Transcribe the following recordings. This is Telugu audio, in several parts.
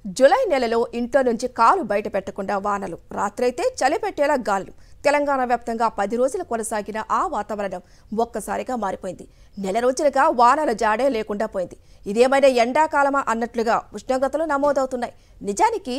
జూలై నెలలో ఇంట్లో నుంచి కాలు బయట పెట్టకుండా వానలు, రాత్రైతే చలి పెట్టేలా గాలులు. తెలంగాణ వ్యాప్తంగా 10 రోజులు కొనసాగిన ఆ వాతావరణం ఒక్కసారిగా మారిపోయింది. నెల రోజులుగా వానల జాడే లేకుండా పోయింది. ఇదేమైనా ఎండాకాలమా అన్నట్లుగా ఉష్ణోగ్రతలు నమోదవుతున్నాయి. నిజానికి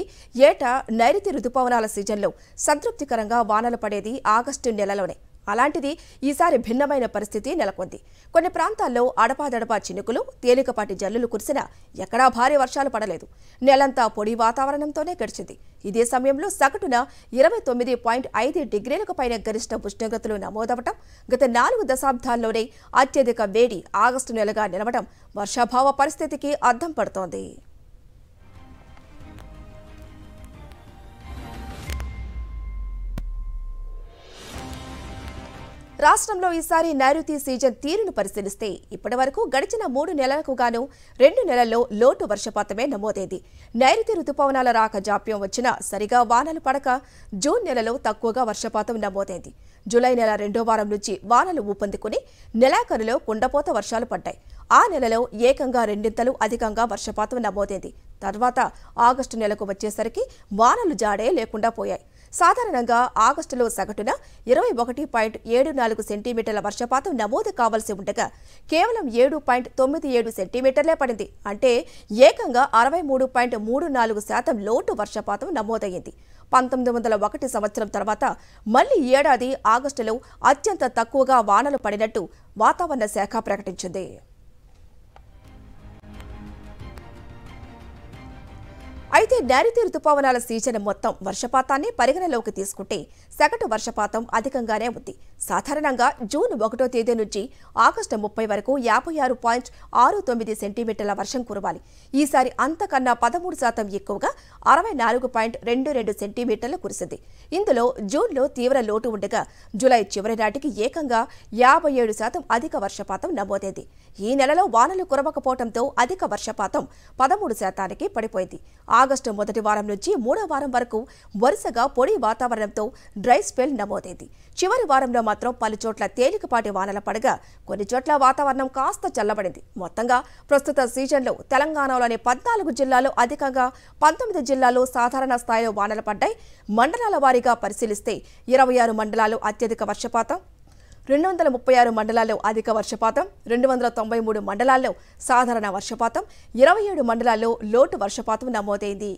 ఏటా నైరుతి రుతుపవనాల సీజన్లో సంతృప్తికరంగా వానలు పడేది ఆగస్టు నెలలోనే. అలాంటిది ఈసారి భిన్నమైన పరిస్థితి నెలకొంది. కొన్ని ప్రాంతాల్లో అడపాదడపా చినుకులు, తేలికపాటి జల్లులు కురిసినా ఎక్కడా భారీ వర్షాలు పడలేదు. నెలంతా పొడి వాతావరణంతోనే గడిచింది. ఇదే సమయంలో సగటున 29.5 డిగ్రీలకు పైన గరిష్ట ఉష్ణోగ్రతలు నమోదవటం, గత 4 దశాబ్దాల్లోనే అత్యధిక వేడి ఆగస్టు నెలగా నిలవడం వర్షాభావ పరిస్థితికి అద్దం పడుతోంది. రాష్ట్రంలో ఈసారి నైరుతి సీజన్ తీరును పరిశీలిస్తే ఇప్పటివరకు గడిచిన 3 నెలలకు గాను 2 నెలల్లో లోటు వర్షపాతమే నమోదైంది. నైరుతి రుతుపవనాల రాక జాప్యం వచ్చినా సరిగా వానలు పడక జూన్ నెలలో తక్కువగా వర్షపాతం నమోదైంది. జూలై నెల 2వ వారం నుంచి వానలు ఊపందుకుని నెలాఖరులో కుండపోత వర్షాలు పడ్డాయి. ఆ నెలలో ఏకంగా రెండింతలు అధికంగా వర్షపాతం నమోదైంది. తర్వాత ఆగస్టు నెలకు వచ్చేసరికి వానలు జాడే లేకుండా పోయాయి. సాధారణంగా ఆగస్టులో సగటున 21.74 సెంటీమీటర్ల వర్షపాతం నమోదు కావాల్సి ఉండగా కేవలం 7.97 సెంటీమీటర్లే పడింది. అంటే ఏకంగా 63.34% లోటు వర్షపాతం నమోదయ్యింది. 1901 సంవత్సరం తర్వాత మళ్లీ ఏడాది ఆగస్టులో అత్యంత తక్కువగా వానలు పడినట్టు వాతావరణ శాఖ ప్రకటించింది. అయితే నైరుతి రుతుపవనాల సీజన్ మొత్తం వర్షపాతాన్ని పరిగణలోకి తీసుకుంటే సగటు వర్షపాతం అధికంగానే ఉంది. సాధారణంగా జూన్ 1వ తేదీ నుంచి ఆగస్టు 30 వరకు 56.69 సెంటీమీటర్ల వర్షం కురవాలి. ఈసారి అంతకన్నా 13% ఎక్కువగా 64.22 సెంటీమీటర్లు కురిసింది. ఇందులో జూన్లో తీవ్ర లోటు ఉండగా జూలై చివరి నాటికి ఏకంగా 57% అధిక వర్షపాతం నమోదైంది. ఈ నెలలో వానలు కురవకపోవడంతో అధిక వర్షపాతం 13%కి పడిపోయింది. ఆగస్టు మొదటి వారం నుంచి 3వ వారం వరకు వరుసగా పొడి వాతావరణంతో డ్రై స్పెల్ నమోదైంది. చివరి వారంలో మాత్రం పలుచోట్ల తేలికపాటి వానల పడగా కొన్ని చోట్ల వాతావరణం కాస్త చల్లబడింది. మొత్తంగా ప్రస్తుత సీజన్లో తెలంగాణలోని 14 జిల్లాల్లో అధికంగా 19 జిల్లాల్లో సాధారణ స్థాయిలో వానలు పడ్డాయి. మండలాల వారీగా పరిశీలిస్తే 26 మండలాల్లో అత్యధిక వర్షపాతం, 236 మండలాల్లో అధిక వర్షపాతం, 293 మండలాల్లో సాధారణ వర్షపాతం, 27 మండలాల్లో లోటు వర్షపాతం నమోదైంది.